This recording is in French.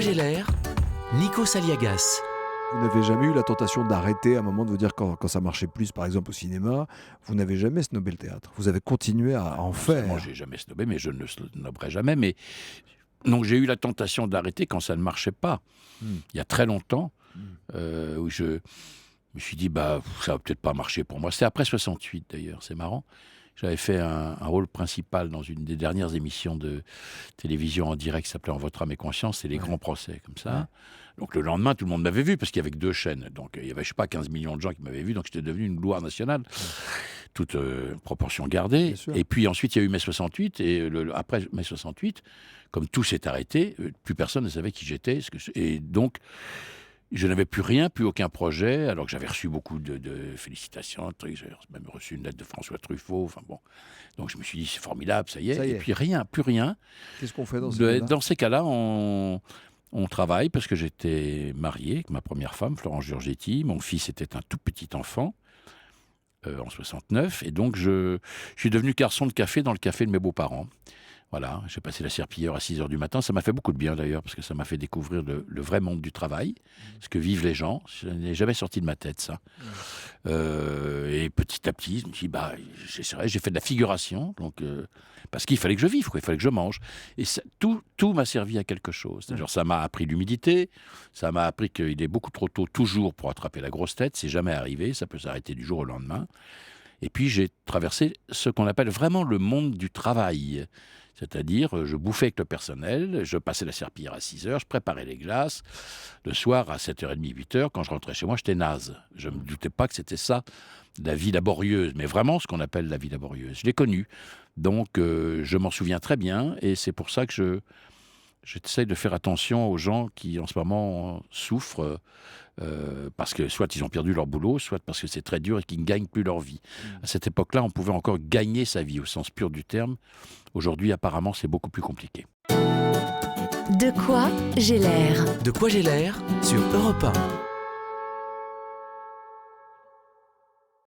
quoi j'ai l'air? Nikos Aliagas. Vous n'avez jamais eu la tentation d'arrêter à un moment, de vous dire quand ça marchait plus, par exemple au cinéma, vous n'avez jamais snobé le théâtre. Vous avez continué à en Moi, faire. j'ai jamais snobé, mais je ne snoberai jamais. Mais donc, j'ai eu la tentation d'arrêter quand ça ne marchait pas. Hmm. Il y a très longtemps, Hmm. où je me suis dit, bah, ça va peut-être pas marcher pour moi. C'était après 68, d'ailleurs, c'est marrant. J'avais fait un rôle principal dans une des dernières émissions de télévision en direct qui s'appelait En votre âme et conscience, c'est les Ouais. grands procès, comme ça. Ouais. Donc le lendemain, tout le monde m'avait vu, parce qu'il y avait que 2 chaînes. Donc il y avait, je sais pas, 15 millions de gens qui m'avaient vu, donc j'étais devenu une gloire nationale, toute proportion gardée. Bien sûr. Et puis ensuite, il y a eu mai 68, et après mai 68, comme tout s'est arrêté, plus personne ne savait qui j'étais. Et donc, je n'avais plus rien, plus aucun projet, alors que j'avais reçu beaucoup de félicitations, de trucs. J'avais même reçu une lettre de François Truffaut, enfin bon. Donc je me suis dit, c'est formidable, ça y est. Ça y Et est. puis rien, plus rien. Qu'est-ce qu'on fait dans ces cas-là? Dans ces cas-là, on travaille, parce que j'étais marié avec ma première femme, Florence Giorgetti. Mon fils était un tout petit enfant, en 69. Et donc, je suis devenu garçon de café dans le café de mes beaux-parents. Voilà, j'ai passé la serpillière à 6h du matin. Ça m'a fait beaucoup de bien d'ailleurs, parce que ça m'a fait découvrir le vrai monde du travail, ce que vivent les gens. Ça n'est jamais sorti de ma tête, ça. Et petit à petit, je me suis dit, bah, j'essaierai. J'ai fait de la figuration, donc, parce qu'il fallait que je vive, quoi, il fallait que je mange. Et tout m'a servi à quelque chose. C'est-à-dire, ça m'a appris l'humidité, ça m'a appris qu'il est beaucoup trop tôt toujours pour attraper la grosse tête. C'est jamais arrivé, ça peut s'arrêter du jour au lendemain. Et puis j'ai traversé ce qu'on appelle vraiment le monde du travail. C'est-à-dire, je bouffais avec le personnel, je passais la serpillière à 6h, je préparais les glaces. Le soir, à 7h30, 8h, quand je rentrais chez moi, j'étais naze. Je ne me doutais pas que c'était ça, la vie laborieuse, mais vraiment ce qu'on appelle la vie laborieuse. Je l'ai connue. Donc, je m'en souviens très bien, et c'est pour ça que j'essaie de faire attention aux gens qui, en ce moment, souffrent, parce que soit ils ont perdu leur boulot, soit parce que c'est très dur et qu'ils ne gagnent plus leur vie. À cette époque-là, on pouvait encore gagner sa vie, au sens pur du terme. Aujourd'hui, apparemment, c'est beaucoup plus compliqué. De quoi j'ai l'air? De quoi j'ai l'air? Sur Europe 1.